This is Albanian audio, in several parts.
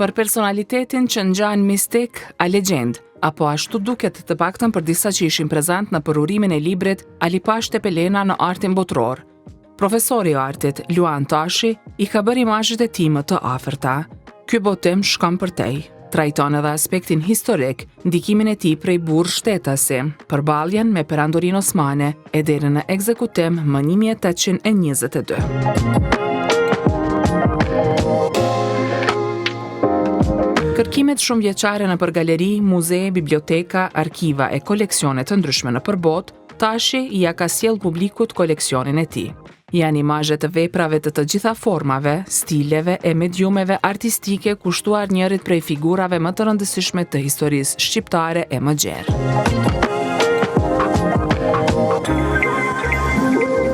Për personalitetin që ngjan mistik a legjend, apo ashtu duket të paktën për disa që ishin prezant në përurimin e librit Alipash Tepelena në artin botror. Profesori i artit, Luan Tashi, i ka bërë imazhet e tij më të afërta. Ky botim shkon përtej. Trajton edhe aspektin historik, ndikimin e tij prej burr shtetasi, përballjen me perandorin osmane e deri në ekzekutim më 1822. Kërkimet shumë vjeçare nëpër galeri, muze, biblioteka, arkiva e koleksione të ndryshme nëpër botë, Tashi ja ka sjell publikut koleksionin e tij. Janë imazhe të veprave të gjitha formave, stileve e mediumeve artistike kushtuar njërit prej figurave më të rëndësishme të historisë shqiptare e më gjerë.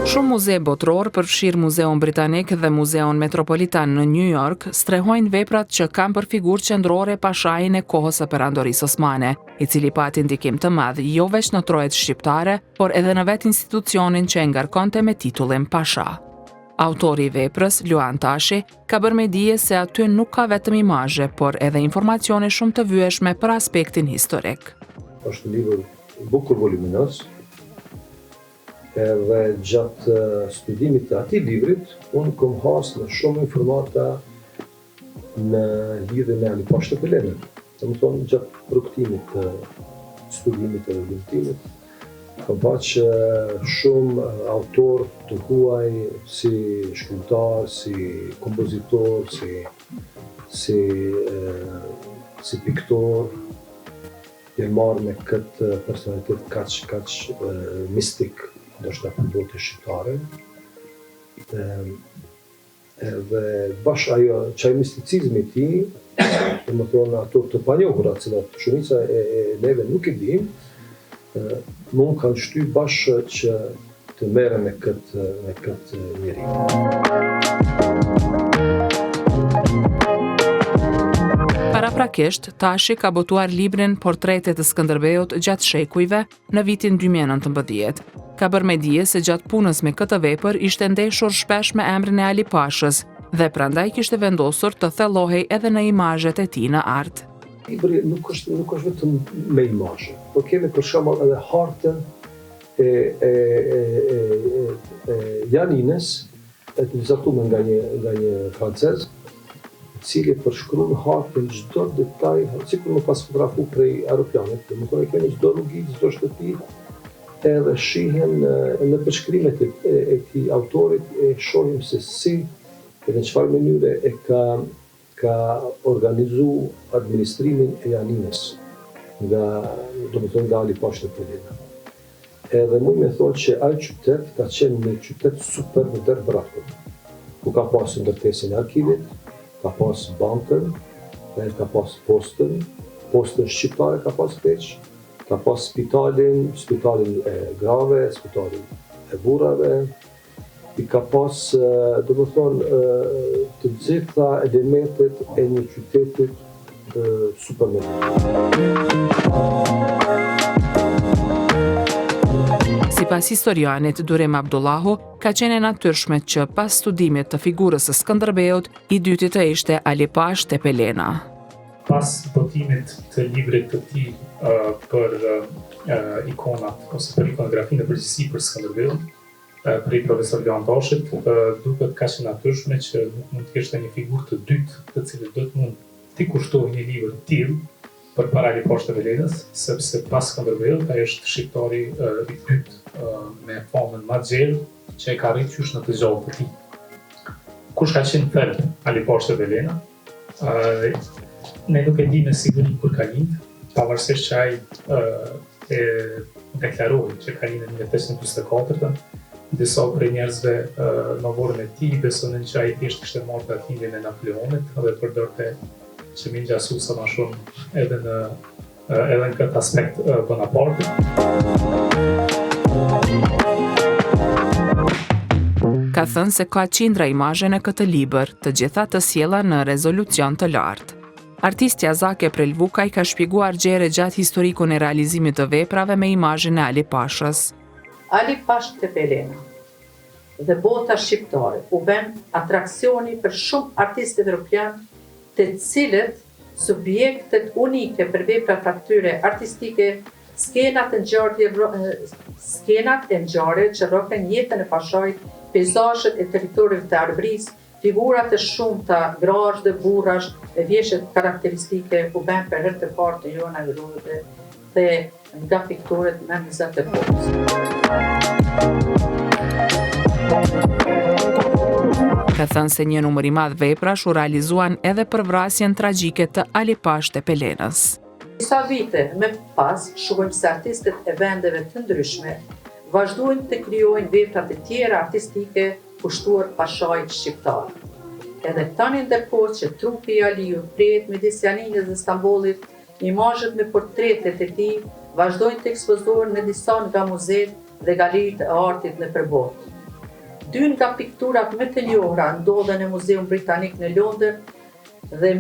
Shumë muze botror, përfshirë Muzeun Britanik dhe Muzeun Metropolitan në New York, strehojnë veprat që kanë për figurë qendrore pashajin e kohës së perandorisë osmane, i cili pati ndikim të madh jo veç në trojet shqiptare, por edhe në vetë institucionin që e ngarkonte me titullin Pasha. Autori i veprës, Luan Tashi, ka bërë me dije se aty nuk ka vetëm imazhe, por edhe informacione shumë të vyeshme për aspektin historik. Është një libër bukur voluminos, edhe gjatë studimit të atij librit, unë kom hasë në shumë informata në lidhje me Alipash Tepelenën. Domethënë gjatë rrugtimit të studimit të vërtetimit, kam parë që shumë autor të huaj si shkrimtar, si kompozitor, si piktor, e marrë me këtë personalitet kaq mistik, ndoshta për botën shqiptare. Dhe bash ajo çaj misticizmi i tij, domethënë ato të panjohura, të cilat shumica e neve nuk e dim, mund kanë shtyr bashkë që të merrem me këtë njeri. Paraprakisht, Tashi ka botuar librin Portretet të Skënderbeut gjatë shekujve në vitin 2019. Ka bërë me dije se gjatë punës me këtë vepër ishte ndeshur shpesh me emrin e Alipashës dhe prandaj kishte vendosur të thellohej edhe në imazhet e tij në art. Libri nuk është vetëm me imazhe, por kemi për shembull edhe hartën e Janines, e vizatuar nga një francez, i cili përshkruan hartën çdo detaj, sikur më pas fotografu prej aeroplanit. Domethënë kemi çdo rrugë, çdo shtëpi, edhe shihen në përshkrimet e këtij autorit, e shohim se si edhe në çfarë mënyre e ka organizuar administrimin e Janines nga Alipash Tepelena. Edhe mund me thonë që ai qytet ka qenë një qytet super modern brakut, ku ka pasur ndërtesën e arkivit, ka pas bankën, ka pas postën shqiptare ka pas keq, ka pas spitalin e grave, spitalin e burrave, i ka pas, domethënë, të gjitha elementet e një qytetit super modern. Sipas historianit Durem Abdullahu, ka qenë e natyrshme që pas studimit të figurës së Skënderbeut, i dyti të ishte Alipash Tepelena. Pas botimit të librit të tij për ikonat ose për ikonografinë e përgjithësi për Skënderbeut, për profesor Luan Tashit, duket kaq e natyrshme që nuk mund të kishte një figurë të dytë, të cilët do të mund t'i kushtojë një libër të tillë përpara Alipash Tepelenës, sepse pas Skënderbeut ai është shqiptari i dytë me famën më të gjerë që e ka rritur qysh në të gjallë të tij. Kush ka qenë thellë Alipash Tepelena? Ne nuk e di me siguri kur ka lind, pavarësisht që ai e deklaroi që ka lindur në 1844. Disa prej njerëzve në vorën e tij besojnë që ai thjesht kishte marrë datindjen e Napoleonit dhe përdorte që mi gjasusa më shumë edhe në këtë aspekt Bonaparte. Ka thënë se ka qindra imazhe në këtë libër, të gjitha të sjella në rezolucion të lartë. Artistja Zake Prelvukaj ka shpjeguar gjëre gjatë historikun e realizimit të veprave me imazhin e Alipashës. Alipash Tepelena dhe bota shqiptare u bën atraksioni për shumë artistë evropian të cilët subjektet unike për veprat atyre artistike, skenat e ngjarjeve që rroken jetën e pashajt, peizazhet e territorëve të arbërisë, figurat e shumta, grazh dhe burrash, e vjeshtet karakteristike u bën për herë të parë të Joana Gruve dhe nga pikturët në 20 e botës. Ka thënë se një numër i madh veprash u realizuan edhe për vrasjen tragjike të Alipash Tepelenës. Disa vite më pas, shohim se artistët e vendeve të ndryshme vazhdojnë të krijojnë veprat e tjera artistike kushtuar pashajt shqiptar. Edhe tani ndërkohë që trupi i Aliut prehet midis Janinës dhe Stambollit, imazhet me portretet e tij vazhdojnë të ekspozohen në disa nga muzeet dhe galeritë e artit nëpër botë. 2 nga pikturat më të njohura ndodhen në Muzeun Britanik në Londër dhe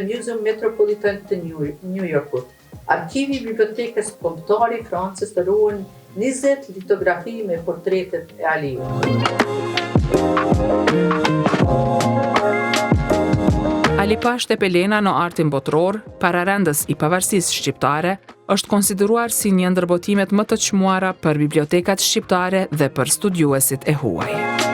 Muzeum Metropolitan të New Yorkut. Arkivi i Bibliotekës Kombëtare i Francës të ruan 20 litografi me portretet e Aliut. Alipash Tepelena në artin botror, pararendës i pavarësisë shqiptare, është konsideruar si një ndër botimet më të çmuara për bibliotekat shqiptare dhe për studiuesit e huaj.